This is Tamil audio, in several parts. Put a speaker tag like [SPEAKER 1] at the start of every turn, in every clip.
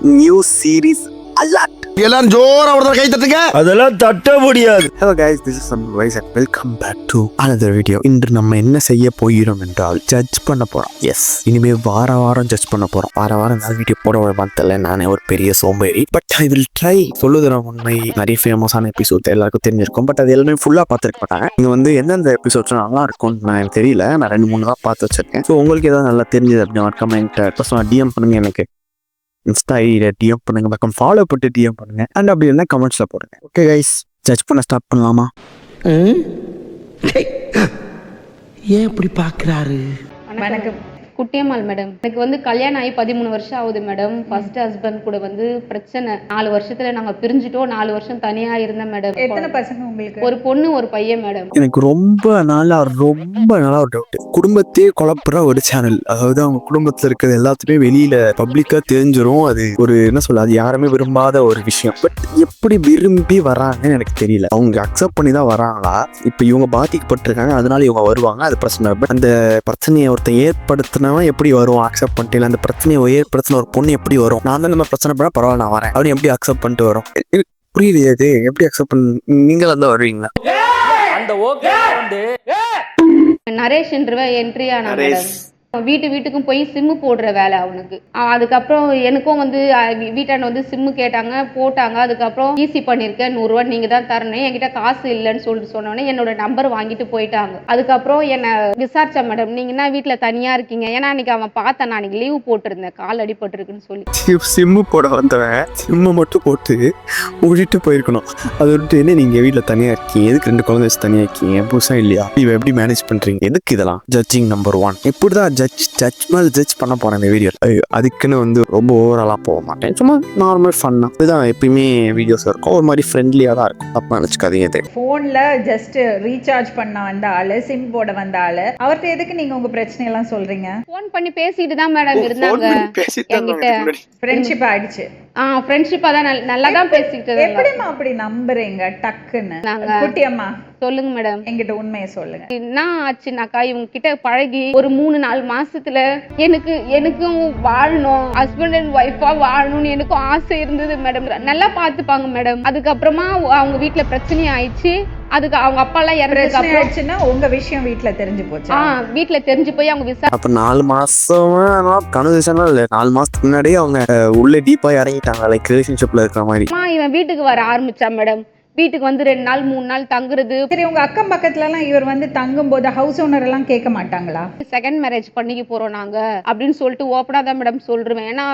[SPEAKER 1] new series alert.
[SPEAKER 2] எல்லாரும் ஜோரா ஒருத்தர் கை தட்டுங்க.
[SPEAKER 3] அதெல்லாம் தட்ட முடியாது.
[SPEAKER 1] Hello guys, this is Samvais and welcome back to another video. இன்று நம்ம என்ன செய்ய போகிறோம் என்றால் ஜட்ஜ் பண்ண போறோம். எஸ், இனிமே வாரம் ஜட்ஜ் பண்ண போறோம். வாரம் நான் வீடியோ போட மாட்டல, நானே ஒரு பெரிய சோம்பேறி. But I will try. சொல்லுது நான் உண்மை, நிறைய ஃபேமஸான எபிசோட் எல்லாருக்கும் தெரிஞ்சிருக்கும். பட் அது எல்லாமே ஃபுல்லா பார்த்துருக்க மாட்டாங்க. நீங்க எந்தெந்த எபிசோட்ஸ் நல்லா இருக்கும்னு நான் எனக்கு தெரியல. நான் 2-3 தான் பார்த்து வச்சிருக்கேன். ஸோ உங்களுக்கு ஏதாவது நல்லா தெரிஞ்சது அப்படின்னா கமெண்ட் பர்சனல் டிஎம் பண்ணுங்க. எனக்கு இன்ஸ்டா ஐடியில டிஎம் பண்ணுங்க, பக்கம் ஃபாலோ பண்ணிட்டு டிஎம் பண்ணுங்க. அண்ட் அப்படி இருந்தால் கமெண்ட்ஸ்ல போடுங்க. ஓகே கைஸ், ஜட்ஜ் பண்ண ஸ்டார்ட் பண்ணலாமா?
[SPEAKER 4] ஏன் இப்படி பாக்குறாரு?
[SPEAKER 5] வணக்கம், குட்டியம்மாள் மேடம். எனக்கு கல்யாணம் ஆகி 13 வருஷம் ஆகுது மேடம். ஃபர்ஸ்ட் ஹஸ்பண்ட் கூட பிரச்சனை. 4 வருஷத்துல நாங்க பிரிஞ்சுட்டோம். 4 வருஷம் தனியா இருந்தேன் மேடம்.
[SPEAKER 6] எத்தனை பசங்க உங்களுக்கு?
[SPEAKER 5] ஒரு பொண்ணு ஒரு பையன் மேடம்.
[SPEAKER 1] எனக்கு ரொம்ப நாளா ஒரு டவுட். குடும்பத்தையே குழப்புற ஒரு சேனல், அதாவது அவங்க குடும்பத்துல இருக்கிறது எல்லாத்துலயுமே வெளியில பப்ளிக்கா தெரிஞ்சிரும். அது ஒரு என்ன சொல்ல, அது யாருமே விரும்பாத ஒரு விஷயம். பட் எப்படி விரும்பி வராங்கன்னு எனக்கு தெரியல. அவங்க அக்செப்ட் பண்ணி தான் வராங்களா? இப்ப இவங்க பாதிக்கப்பட்டிருக்காங்க, அதனால இவங்க வருவாங்க, அது பிரச்சனை. பட் அந்த பிரச்சனையை ஒருத்தன் ஏற்படுத்தினவன் எப்படி வரும்? அக்செப்ட் பண்ணிட்டு அந்த பிரச்சனையை ஏற்படுத்தின ஒரு பொண்ணு எப்படி வரும்? நான் தான் நம்ம பிரச்சனை பண்ண பரவாயில்ல, நான் வரேன் அப்படின்னு எப்படி அக்செப்ட் பண்ணிட்டு வரும்? புரியலையே, எப்படி அக்செப்ட் பண்ண நீங்களா தான் வருவீங்களா?
[SPEAKER 4] அந்த ஓகே
[SPEAKER 5] நரேஷ்ன்ற என்ட்ரி ஆனா மேடம். வீட்டுக்கும் போய் சிம்மு போடுற வேலை அவனுக்கு. அதுக்கப்புறம் எனக்கும் வீட்டாண்ட சிம்மு கேட்டாங்க, போட்டாங்க. அதுக்கப்புறம் ஈஸி பண்ணிருக்கேன், 100 ரூபா நீங்க தான் தரணும், என்கிட்ட காசு இல்லைன்னு சொல்லிட்டு சொன்னோன்னே என்னோட நம்பர் வாங்கிட்டு போயிட்டாங்க. அதுக்கப்புறம் என்ன விசாரிச்சா மேடம், நீங்கன்னா வீட்டுல தனியா இருக்கீங்க. ஏன்னா அன்னைக்கு அவன் பார்த்தேன், நான் அன்னைக்கு லீவு போட்டிருந்தேன், கால் அடிபட்டிருக்குன்னு சொல்லி.
[SPEAKER 1] சிம்மு போட வந்தவன் சிம்மை மட்டும் போட்டு விட்டு போயிருக்கணும். அது விட்டு என்ன நீங்க வீட்டுல தனியா இருக்கீங்க, எதுக்கு 2 குழந்தை வச்சு தனியா இருக்கீங்க, புதுசா இல்லையா, இவ எப்படி மேனேஜ் பண்றீங்க, எதுக்கு இதெல்லாம்? Judging number 1. இப்படிதான் ஜட்ஜ் பண்ண போறேன் இந்த வீடியோ. அதுக்குன்னு ரொம்ப ஓவராலா போக மாட்டேன், சும்மா நார்மல் ஃபன்னா. இதுதான் எப்பயுமே வீடியோஸ் இருக்கும், ஒரு மாதிரி ஃப்ரெண்ட்லியா தான் இருக்கும். அப்ப நினைச்சுக்காதீங்க.
[SPEAKER 6] போன்ல ஜஸ்ட் ரீசார்ஜ் பண்ண வந்த ஆளு, சிம் போட வந்த ஆளு, அவர்கிட்ட எதுக்கு நீங்க உங்க பிரச்சனை எல்லாம் சொல்றீங்க?
[SPEAKER 5] போன் பண்ணி பேசிட்டு தான் மேடம் இருந்தாங்க என்கிட்ட.
[SPEAKER 6] ஃப்ரெண்ட்ஷிப் ஆயிடுச்சு.
[SPEAKER 5] ஃப்ரெண்ட்ஷிப்பா தான் நல்லா தான் பேசிட்டு.
[SPEAKER 6] எப்படிமா அப்படி நம்புறீங்க டக்குன்னு? குட்டியம்மா
[SPEAKER 5] சொல்லுங்க மேடம்,
[SPEAKER 6] என்கிட்ட உண்மையை சொல்லுங்க.
[SPEAKER 5] என்ன ஆச்சுனாக்கா, இவங்க கிட்ட பழகி ஒரு 3-4 மாசத்துல எனக்கும் வாழணும், ஹஸ்பண்ட் அண்ட் ஒய்ஃபா வாழணும்னு எனக்கும் ஆசை இருந்தது மேடம். நல்லா பாத்துப்பாங்க மேடம். அதுக்கப்புறமா அவங்க வீட்டுல பிரச்சனை ஆயிடுச்சு. அதுக்கு அவங்க அப்பா எல்லாம் இறந்துச்சுன்னா
[SPEAKER 6] உங்க விஷயம் வீட்டுல தெரிஞ்சு போச்சு.
[SPEAKER 5] வீட்டுல தெரிஞ்சு போய் அவங்க
[SPEAKER 1] அப்ப 4 மாசமா கன்வர்சேஷன் இல்ல, 4 மாசத்துக்கு முன்னாடியே அவங்க உள்ள டீப்பா இறங்கிட்டாங்க, லைக் ரிலேஷன்ஷிப்ல இருக்கிற மாதிரி.
[SPEAKER 5] இவன் வீட்டுக்கு வர ஆரம்பிச்சா மேடம். வீட்டுக்கு 2 நாள் 3 நாள் தங்குறது.
[SPEAKER 6] சரி, உங்க அக்கம் பக்கத்துல எல்லாம் இவர் தங்கும் போது ஹவுஸ் ஓனர் எல்லாம் கேட்க மாட்டாங்களா?
[SPEAKER 5] செகண்ட் மேரேஜ் பண்ணிக்க போறோம் நாங்க அப்படின்னு சொல்லிட்டு ஓப்பனா தான் மேடம் சொல்றேன். ஏன்னா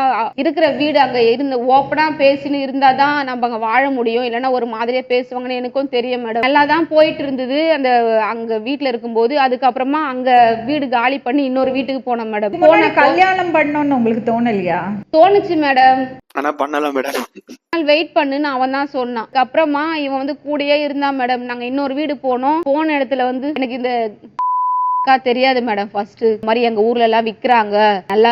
[SPEAKER 5] இருக்கிற வீடு அங்க இருந்து ஓப்பனா பேசின்னு இருந்தாதான் நம்ம அங்க வாழ முடியும், இல்லைன்னா ஒரு மாதிரியா பேசுவாங்கன்னு எனக்கும் தெரியும் மேடம். நல்லா தான் போயிட்டு இருந்தது அந்த அங்க வீட்டுல இருக்கும்போது. அதுக்கப்புறமா அங்க வீடு காலி பண்ணி இன்னொரு வீட்டுக்கு போனோம் மேடம்.
[SPEAKER 6] கல்யாணம் பண்ணணும்னு உங்களுக்கு தோணலையா?
[SPEAKER 5] தோணுச்சு மேடம்,
[SPEAKER 1] ஆனா பண்ணலாம் மேடம்.
[SPEAKER 5] வெயிட் பண்ணுன்னு அவன் தான் சொன்னான். அப்புறமா இவன் கூடயே இருந்தான் மேடம். நாங்க இன்னொரு வீடு போனோம். போன இடத்துல எனக்கு இந்த தெரியாது மேடம். ஃபர்ஸ்ட் மாதிரி எங்க ஊர்ல எல்லாம் விக்கிறாங்க, நல்லா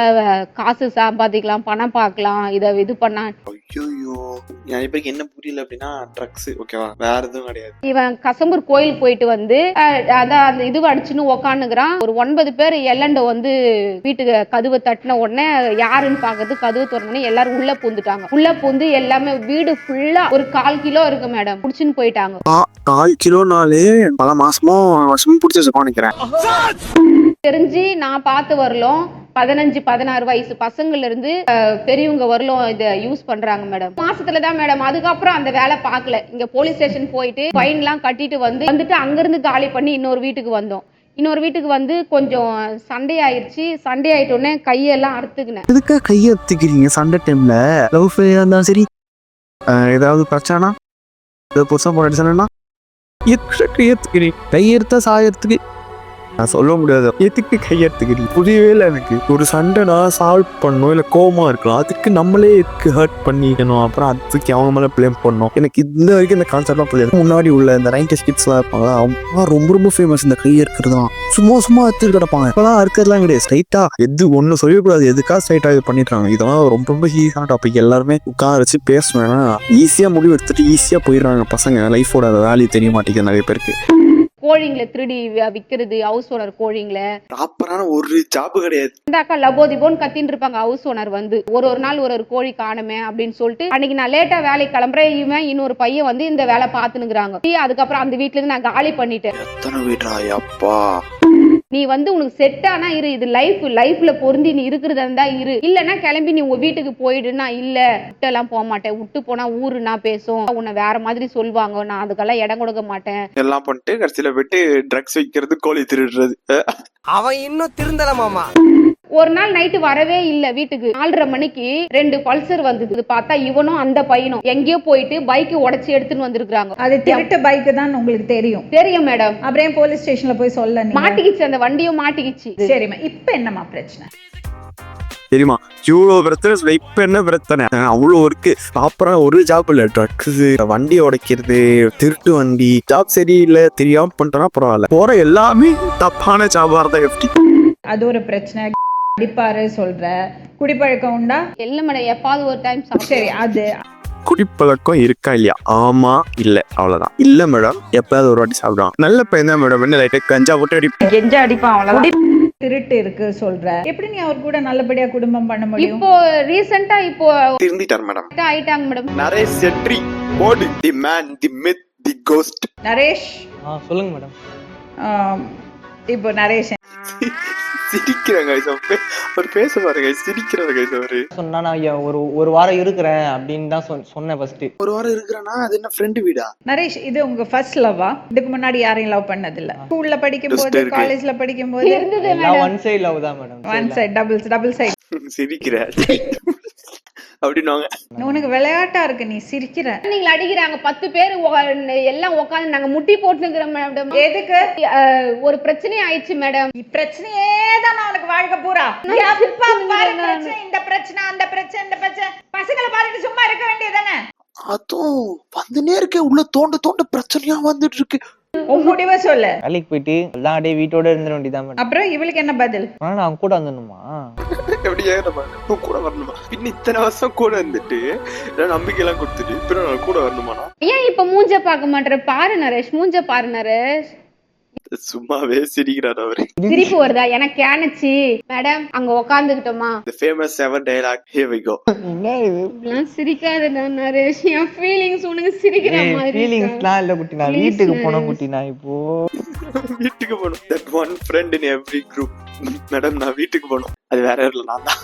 [SPEAKER 5] காசு சம்பாதிக்கலாம், பணம் பார்க்கலாம், இது பண்ணா.
[SPEAKER 1] என்ன புரியல அப்படின்னா ட்ரக்ஸ், ஓகேவா, வேற எதுவும் கிடையாது.
[SPEAKER 5] இவன் கசம்பூர் கோயில் போயிட்டு அதான் அந்த இது அடிச்சுன்னு உக்காந்துக்கிறான். ஒரு 9 பேர் எல்லண்டோ வீட்டுக்கு கதவை தட்டின உடனே யாருன்னு பாக்குறது, கதவு திறந்தோடனே எல்லாரும் உள்ள பூந்துட்டாங்க. உள்ள பூந்து எல்லாமே வீடு ஃபுல்லா ஒரு 1/4 கிலோ இருக்கு மேடம், புடிச்சுன்னு போயிட்டாங்க.
[SPEAKER 1] 1/4 கிலோனாலே பல வருஷமும் பிடிச்சி நினைக்கிறேன்.
[SPEAKER 5] தெரிஞ்சு நான் பார்த்து வரலும் 15-16 வயசு பசங்கள்ல இருந்து பெரியவங்க வரலும் இதை யூஸ் பண்றாங்க மேடம். மாசத்துலதான் மேடம். அதுக்கப்புறம் அந்த வேலை பார்க்கல. இங்க போலீஸ் ஸ்டேஷன் போயிட்டு ஃபைன் எல்லாம் கட்டிட்டு வந்துட்டு அங்கிருந்து காலி பண்ணி இன்னொரு வீட்டுக்கு வந்தோம். இன்னொரு வீட்டுக்கு கொஞ்சம் சண்டே ஆயிடுச்சு. சண்டே ஆயிட்டோடனே கையெல்லாம் அறுத்துக்கினேன்.
[SPEAKER 1] எதுக்கா கையை அறுத்துக்கிறீங்க சண்டே டைம்ல? லவ் ஃபெயிலியரா இருந்தாலும் சரி, ஏதாவது பிரச்சனை, ஏதாவது புதுசா போராடி சொன்னா கையெடுத்துக்கிறீங்க. கையெடுத்தா சாயறதுக்கு நான் சொல்ல முடியாது. எதுக்கு கையெடுத்துக்கிறீங்க புரியவே இல்லை எனக்கு. ஒரு சண்டை நான் சால்வ் பண்ணணும், இல்லை கோவமா இருக்கலாம், அதுக்கு நம்மளே எதுக்கு ஹர்ட் பண்ணிக்கணும், அப்புறம் அதுக்கு அவங்க மேலே ப்ளேம் பண்ணணும். எனக்கு இந்த வரைக்கும் இந்த கான்செப்ட்லாம் புரியாது. முன்னாடி உள்ள இந்த 90s கிட்ஸ்லாம் இருப்பாங்களா, அவங்க ரொம்ப ஃபேமஸ் இந்த கை இருக்கிறதுலாம். சும்மா எடுத்துட்டு கிடப்பாங்க. இப்பெல்லாம் இருக்கிறதுலாம் கிடையாது. ஸ்ட்ரைட்டா எது ஒன்று சொல்லக்கூடாது, எதுக்காக ஸ்ட்ரைட்டா இது பண்ணிடுறாங்க. இதெல்லாம் ரொம்ப ஈஸியான டாபிக். எல்லாருமே உட்கார வச்சு பேசணும். ஈஸியா முடிவு எடுத்துட்டு ஈஸியா போயிடுறாங்க பசங்க. லைஃபோட வேல்யூ தெரிய மாட்டேங்குது நிறைய பேருக்கு.
[SPEAKER 5] கோழிங்களை திருடி விக்கிறது, ஹவுஸ் ஓனர் கோழிங்களை.
[SPEAKER 1] ப்ராப்பரான ஒரு ஜாப் கிடையாது.
[SPEAKER 5] இந்த அக்கா லபோதிபோன்னு கத்தின்னு இருப்பாங்க. ஹவுஸ் ஓனர் வந்து ஒரு நாள் ஒரு கோழி காணுமே அப்படின்னு சொல்லிட்டு அன்னைக்கு நான் லேட்டா வேலைக்கு கிளம்புறேன். இவன் இன்னொரு பையன் வந்து இந்த வேலை பார்த்துனுக்குறாங்க. அதுக்கப்புறம் அந்த வீட்டுல இருந்து நான் காலி பண்ணிட்டேன்.
[SPEAKER 1] எத்தனை வீடா அப்பா.
[SPEAKER 5] நீ வந்து உனக்கு செட் ஆனா இரு, இது லைஃப்ல பொருந்தி நீ இருக்கிறதா இருந்தா இரு, இல்லன்னா கிளம்பி நீ உங்க வீட்டுக்கு போயிடுனா. இல்ல விட்டெல்லாம் போக மாட்டேன், விட்டு போனா ஊருனா பேசும், உன்னை வேற மாதிரி சொல்லுவாங்க, நான் அதுக்கெல்லாம் இடம் கொடுக்க மாட்டேன்
[SPEAKER 1] எல்லாம் பண்ணிட்டு கடைசியில போயிட்டு ட்ரக்ஸ் வைக்கிறது, கோழி திருடுறது.
[SPEAKER 4] அவன் இன்னும் திருந்தல மாமா.
[SPEAKER 5] ஒரு நாள் நைட்டு வரவே இல்ல வீட்டுக்கு. 4:30 மணிக்கு 2 பல்சர் வந்தது. பார்த்தா இவனும் அந்த பையனும் எங்கேயோ போயிட்டு பைக் உடைச்சு எடுத்துன்னு வந்திருக்காங்க.
[SPEAKER 6] அது திருட்டு பைக் தான் உங்களுக்கு தெரியும்?
[SPEAKER 5] தெரியும் மேடம்.
[SPEAKER 6] அப்புறம் போலீஸ் ஸ்டேஷன்ல போய் சொல்ல
[SPEAKER 5] மாட்டிக்கிச்சு, அந்த வண்டியும் மாட்டிக்கிச்சு.
[SPEAKER 6] சரிம்மா, இப்ப என்னம்மா பிரச்சனை?
[SPEAKER 1] தெரியுமா இவ்வளோ பிரச்சனை. இப்ப என்ன பிரச்சனை? அவ்வளோ இருக்கு. ப்ராப்பரா ஒரு ஜாப் இல்ல, ட்ரக்ஸ், வண்டி உடைக்கிறது, திருட்டு வண்டி. ஜாப் சரியில்லை, தெரியாம பண்ணிட்டோம்னா பரவாயில்ல. போற எல்லாமே தப்பான ஜாபா இருந்தா எப்படி?
[SPEAKER 6] அது ஒரு பிரச்சனை. அடிப்பாரு சொல்ற. குடிப்பழக்கம் உண்டா?
[SPEAKER 5] இல்ல மேடம், எப்பாவது ஒரு டைம்.
[SPEAKER 6] சரி, அது
[SPEAKER 1] குடிப்பழக்கம் இருக்கா இல்லையா? ஆமா இல்ல அவ்வளவுதான். இல்ல மேடம், எப்பயாவது ஒரு வாட்டி சாப்பிடுவான். நல்ல பையன் தான் மேடம். என்ன லைட்டா கஞ்சா போட்டு அடிப்பேன்,
[SPEAKER 6] கெஞ்சா அடிப்பான், அவ்வளவுதான். திருட்டு இருக்கு சொல்ற. எப்படி நீ அவர் கூட நல்லபடியா குடும்பம் பண்ண முடியும்?
[SPEAKER 5] இப்போ ரீசெண்டா இப்போ
[SPEAKER 1] திருந்திட்டார் மேடம்.
[SPEAKER 5] ஆயிட்டாங்க மேடம்.
[SPEAKER 1] நரேஷ் செட்ரி போடு. The man, the myth, the ghost.
[SPEAKER 6] Naresh
[SPEAKER 4] சொல்லுங்க மேடம்.
[SPEAKER 6] இப்போ நரேஷ்
[SPEAKER 1] சிரிக்கிறாங்க. அவர் பேச பாருங்க, சிரிக்கிறாங்க. அவரு
[SPEAKER 4] சொன்னா நான் ஒரு வாரம் இருக்கிறேன் அப்படின்னு தான் சொன்னேன் ஃபர்ஸ்ட்.
[SPEAKER 1] ஒரு வாரம் இருக்கிறேன்னா அது என்ன ஃப்ரெண்ட் வீடா?
[SPEAKER 6] நரேஷ், இது உங்க ஃபர்ஸ்ட் லவ்வா? இதுக்கு முன்னாடி யாரையும் லவ் பண்ணது இல்ல? ஸ்கூல்ல படிக்கும் போது, காலேஜ்ல படிக்கும் போது
[SPEAKER 4] ஒன் சைடு லவ் தான் madam.
[SPEAKER 6] One side, double side.
[SPEAKER 1] சிரிக்கிற அப்படின்னாங்க.
[SPEAKER 6] உனக்கு விளையாட்டா இருக்கு, நீ சிரிக்கிற.
[SPEAKER 5] நீங்க அடிக்கிறாங்க 10 பேர் எல்லாம் உட்காந்து நாங்க முட்டி போட்டுக்கிறோம் மேடம்.
[SPEAKER 6] எதுக்கு?
[SPEAKER 5] ஒரு பிரச்சனை ஆயிடுச்சு மேடம்.
[SPEAKER 6] பிரச்சனையே தான் உனக்கு வாழ்க்கை பூரா. இந்த பிரச்சனை, அந்த பிரச்சனை, இந்த பிரச்சனை. பசங்களை பார்த்துட்டு சும்மா இருக்க வேண்டியதானே?
[SPEAKER 1] அதுவும் வந்துனே இருக்கே, உள்ள தோண்ட பிரச்சனையா வந்துட்டு இருக்கு.
[SPEAKER 6] உன் முடிவை சொல்லு.
[SPEAKER 4] வேலைக்கு போயிட்டு எல்லாம் அப்படியே வீட்டோட இருந்துட வேண்டியதான் மேடம்.
[SPEAKER 6] அப்புறம் இவளுக்கு என்ன பதில்?
[SPEAKER 4] நான் அவங்க கூட வந்துடணுமா?
[SPEAKER 1] எப்படி கூட வரணுமா? பின்ன இத்தனை வருஷம் கூட இருந்துட்டு நம்பிக்கை எல்லாம் கொடுத்துட்டு இப்ப நான் கூட வரணுமானா?
[SPEAKER 5] ஏன் இப்ப மூஞ்ச பார்க்க மாட்டேற? பாரு நரேஷ், மூஞ்ச பாரு நரேஷ்.
[SPEAKER 1] சும்மாவே சிரிக்கிறார் அவரு.
[SPEAKER 5] சிரிப்பு வருதா? எனக்கு கேனச்சு மேடம். அங்க உட்காந்துக்கிட்டோமா,
[SPEAKER 1] the famous 7 dialogue, here we go.
[SPEAKER 4] என்ன இது?
[SPEAKER 5] நான் சிரிக்காத நரேஷ், என் ஃபீலிங்ஸ் உனக்கு சிரிக்கிற மாதிரி.
[SPEAKER 4] ஃபீலிங்ஸ்லாம் இல்ல குட்டி, நான் வீட்டுக்கு போனோம் குட்டி. நான் இப்போ
[SPEAKER 1] வீட்டுக்கு போகணும். that one friend in every group. Madam நான் வீட்டுக்கு போகணும். அது வேற இல்ல, நான் தான்.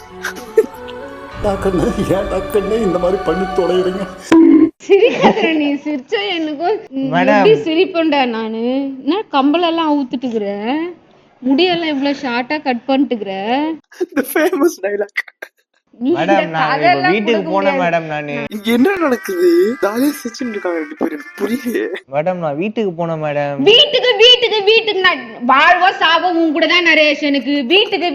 [SPEAKER 2] இந்த மாதிரி பண்ணி தொலைறீங்க.
[SPEAKER 5] சிரிக்காத நீ. சிரிச்சா எனக்கும் எப்படி சிரிப்பேன்டா நானு. என்ன கம்பளெல்லாம் ஊத்துட்டுக்கிற, முடியெல்லாம் இவ்வளவு ஷார்ட்டா கட் பண்ணிட்டுக்கிற.
[SPEAKER 1] the famous dialogue.
[SPEAKER 4] மேடம் நான் வீட்டுக்கு போனேன் மேடம். நானு
[SPEAKER 1] இங்க என்ன நடக்குது? தாலே சிரிச்சிட்டு இருக்காங்க ரெண்டு பேரும். புரியல
[SPEAKER 4] மேடம். நான் வீட்டுக்கு போனேன் மேடம்.
[SPEAKER 5] வீட்டுக்கு நான் வாழ்வோ சாவோ உன் கூட தான் நரேஷ். எனக்கு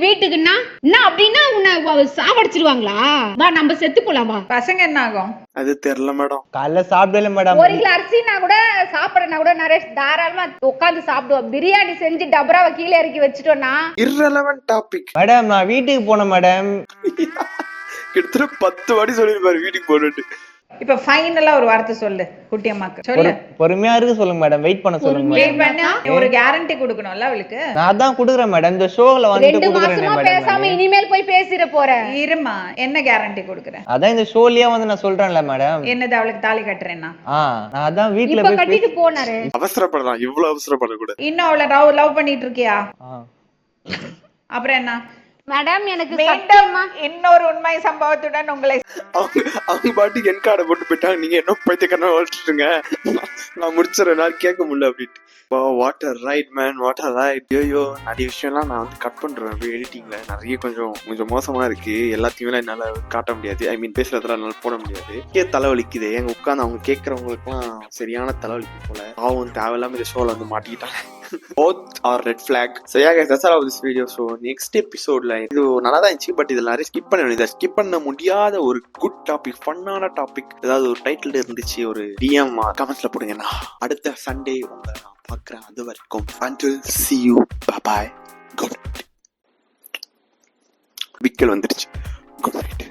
[SPEAKER 5] வீட்டுக்குன்னா என்ன அப்படின்னா உன்னை சாவடிச்சிருவாங்களா? வா நம்ம செத்து போலாம் வா.
[SPEAKER 6] பசங்க என்ன ஆகும்?
[SPEAKER 1] அது தெரியல மேடம்.
[SPEAKER 4] காலைல சாப்பிடல மேடம்.
[SPEAKER 5] 1 கிலோ அரிசினா கூட சாப்பிடனா கூட நரேஷ் தாராளமா உட்காந்து சாப்பிடுவோம். பிரியாணி செஞ்சு டபராவை கீழே இறக்கி வச்சுட்டோம்னா
[SPEAKER 1] irrelevant topic.
[SPEAKER 4] மேடம் நான் வீட்டுக்கு போனேன் மேடம்.
[SPEAKER 1] கிட்டத்தட்ட 10 வாட்டி சொல்லிருப்பாரு வீட்டுக்கு போறேன்னு.
[SPEAKER 6] இப்ப ஃபைனலா ஒரு வார்த்தை சொல்லு குட்டி அம்மாக்கு. சொல்லு.
[SPEAKER 4] பொறுமையா இருக்கு சொல்லுங்க மேடம். வெயிட் பண்ண சொல்லுங்க
[SPEAKER 6] வெயிட் பண்ணா ஒரு கேரண்டி கொடுக்கணும்ல அவளுக்கு.
[SPEAKER 4] நான் தான் கொடுக்குறேன் மேடம். இந்த ஷோல வந்து
[SPEAKER 5] 2 மாசமா பேசாம இனிமேல் போய் பேசிர போறேன்.
[SPEAKER 6] இருமா, என்ன கேரண்டி கொடுக்குற?
[SPEAKER 4] அதான் இந்த ஷோலயே வந்து நான் சொல்றேன்ல மேடம்.
[SPEAKER 6] என்னது அவளுக்கு தாலி கட்டுறேன்னா?
[SPEAKER 4] நான் அதான் வீட்ல
[SPEAKER 5] இப்ப
[SPEAKER 4] போய்
[SPEAKER 5] கட்டிட்டு போனாரு.
[SPEAKER 1] அவசரப்படலாம், இவ்வளவு அவசரப்பட கூட.
[SPEAKER 6] இன்னும் அவளை லவ் பண்ணிட்டு இருக்கியா? அப்புறம் என்ன
[SPEAKER 5] மேடம்? எனக்கு
[SPEAKER 6] மீண்டும் இன்னொரு உண்மை சம்பவத்துடன் உங்களை
[SPEAKER 1] அவங்க பாட்டுக்கு என் கார்டை போட்டு போயிட்டாங்க. நீங்க என்ன பைத்தியக்காரனா வளர்த்துட்டுங்க, நான் முடிச்சிடறேன், நான் கேட்க முடியல அப்படின்ட்டு. What a right man, what a right. ஐயோ நிறைய விஷயம்லாம் நான் வந்து கட் பண்றேன் அப்படியே எடிட்டிங்ல. நிறைய கொஞ்சம் மோசமா இருக்கு. எல்லாத்தையுமே என்னால காட்ட முடியாது. ஐ மீன் பேசுறதுல என்னால போட முடியாது. தலைவலிக்குது. எங்க உட்காந்து அவங்க கேட்கறவங்களுக்குலாம் சரியான தலைவலிக்கு போல. அவங்க தேவையில்லாம இந்த ஷோல வந்து மாட்டிக்கிட்டாங்க. Both are red flag. So yeah guys, that's all of this video. So next episode ல இது நல்லா தான் இருந்துச்சு, பட் இதுல நிறைய ஸ்கிப் பண்ண வேண்டியது. ஸ்கிப் பண்ண முடியாத ஒரு குட் டாபிக், ஃபன்னான டாபிக், ஏதாவது ஒரு டைட்டில் இருந்துச்சு, ஒரு டிஎம் கமெண்ட்ஸ்ல போடுங்க. நான் அடுத்த சண்டே உங்களை நான் பார்க்குறேன். அது வரைக்கும் until see you, bye bye, good night. விக்கல் வந்துருச்சு. Good night.